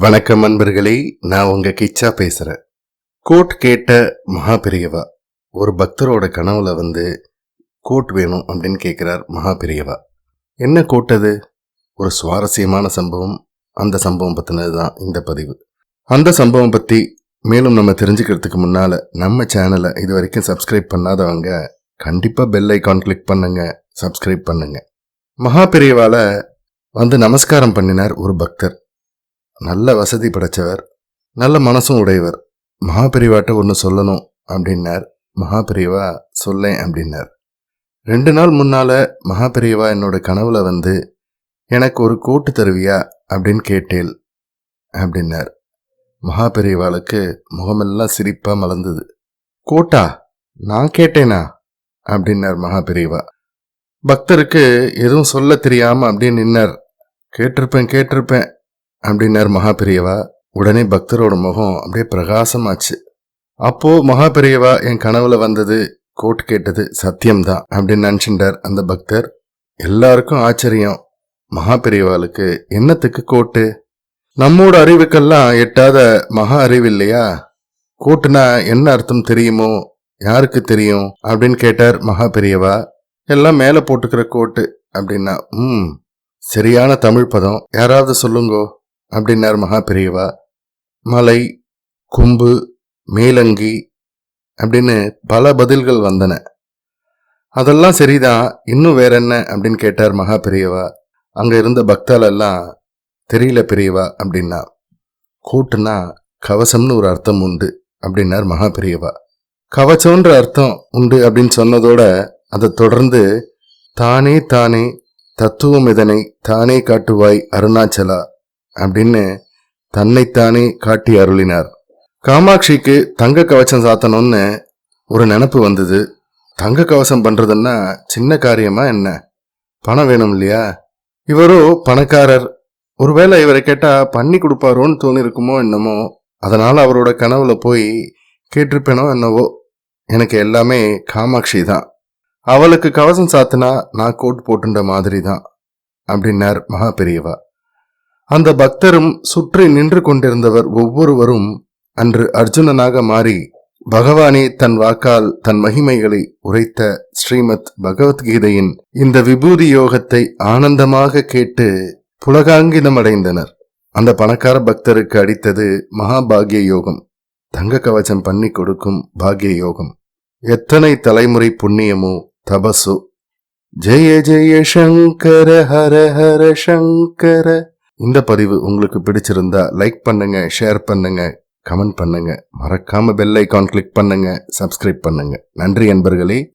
வணக்கம் நண்பர்களே, நான் உங்க கிச்சா பேசுறேன். கோட் கேட்ட மகாபெரியவா ஒரு பக்தரோட கனவுல கோட் வேணும் அப்படின்னு கேட்கிறார் மகாபெரியவா. என்ன கோட் அது? ஒரு சுவாரஸ்யமான சம்பவம். அந்த சம்பவம் பத்தினது தான் இந்த பதிவு. அந்த சம்பவம் பத்தி மேலும் நம்ம தெரிஞ்சுக்கிறதுக்கு முன்னால நம்ம சேனலை இது வரைக்கும் சப்ஸ்கிரைப் பண்ணாதவங்க கண்டிப்பா பெல் ஐகான் கிளிக் பண்ணுங்க, சப்ஸ்கிரைப் பண்ணுங்க. மகாபெரியவால நமஸ்காரம் பண்ணினார் ஒரு பக்தர். நல்ல வசதி படைச்சவர், நல்ல மனசும் உடையவர். மகாபெரிவாட்ட ஒன்று சொல்லணும் அப்படின்னார். மகாபெரிவா சொல்லேன் அப்படின்னார். 2 நாள் முன்னால மகாபெரிவா என்னோட கனவுல எனக்கு ஒரு கோட்டு தருவியா அப்படின்னு கேட்டேல் அப்படின்னார். மகாபெரிவாளுக்கு முகமெல்லாம் சிரிப்பா மலர்ந்தது. கோட்டா? நான் கேட்டேனா அப்படின்னார் மகாபெரிவா. பக்தருக்கு எதுவும் சொல்ல தெரியாம அப்படியே நின்னார். கேட்டிருப்பேன் அப்படின்னார் மகாபெரியவா. உடனே பக்தரோட முகம் அப்படியே பிரகாசமாச்சு. அப்போ மகாபெரியவா என் கனவுல கோட் கேட்டது சத்தியம்தான் அப்படின்னு நினைச்சுட்டார் அந்த பக்தர். எல்லாருக்கும் ஆச்சரியம். மகாபெரியவாளுக்கு என்னத்துக்கு கோட்டு? நம்மோட அறிவுக்கெல்லாம் எட்டாத மகா அறிவு இல்லையா? கோட்டுனா என்ன அர்த்தம் தெரியுமோ? யாருக்கு தெரியும் அப்படின்னு கேட்டார் மகாபெரியவா. எல்லாம் மேல போட்டுக்கிற கோட்டு அப்படின்னா. சரியான தமிழ் பதம் யாராவது சொல்லுங்கோ அப்படின்னார் மகாபெரியவா. மலை, கும்பு, மேலங்கி அப்படின்னு பல பதில்கள் வந்தன. அதெல்லாம் சரிதான், இன்னும் வேற என்ன அப்படின்னு கேட்டார் மகாபெரியவா. அங்க இருந்த பக்தால் எல்லாம் தெரியல பெரியவா அப்படின்னா. கோட்டுனா கவசம்னு ஒரு அர்த்தம் உண்டு அப்படின்னார் மகாபெரியவா. கவச்சம்ன்ற அர்த்தம் உண்டு அப்படின்னு சொன்னதோட அதை தொடர்ந்து தானே தானே தத்துவம் இதனை தானே காட்டுவாய் அருணாச்சலா அப்படின்னு தன்னைத்தானே காட்டி அருளினார். காமாட்சிக்கு தங்க கவசம் சாத்தணும்னு ஒரு நினப்பு வந்தது. தங்க கவசம் பண்றதுன்னா சின்ன காரியமா என்ன? பணம் வேணும் இல்லையா? இவரோ பணக்காரர். ஒருவேளை இவரை கேட்டா பண்ணி கொடுப்பாரோன்னு தோணிருக்குமோ என்னமோ. அதனால அவரோட கனவுல போய் கேட்டிருப்பேனோ என்னவோ. எனக்கு எல்லாமே காமாட்சி தான். அவளுக்கு கவசம் சாத்தினா நான் கோட் போட்டுன்ற மாதிரி தான் அப்படின்னார் மகாபெரியவா. அந்த பக்தரும் சுற்றி நின்று கொண்டிருந்தவர் ஒவ்வொருவரும் அன்று அர்ஜுனனாக மாறி பகவானே தன் வாக்கால் தன் மகிமைகளை உரைத்த ஸ்ரீமத் பகவத்கீதையின் இந்த விபூதி யோகத்தை ஆனந்தமாக கேட்டு புலகாங்கிதம் அடைந்தனர். அந்த பணக்கார பக்தருக்கு அடித்தது மகாபாகிய யோகம், தங்க கவச்சம் பண்ணி கொடுக்கும் பாகிய யோகம். எத்தனை தலைமுறை புண்ணியமோ தபசோ. ஜெய ஜெய சங்கர ஹர ஹர சங்கர. இந்த பதிவு உங்களுக்கு பிடிச்சிருந்தா லைக் பண்ணுங்க, ஷேர் பண்ணுங்க, கமெண்ட் பண்ணுங்க. மறக்காம பெல் ஐகான் கிளிக் பண்ணுங்க, சப்ஸ்கிரைப் பண்ணுங்க. நன்றி நண்பர்களே.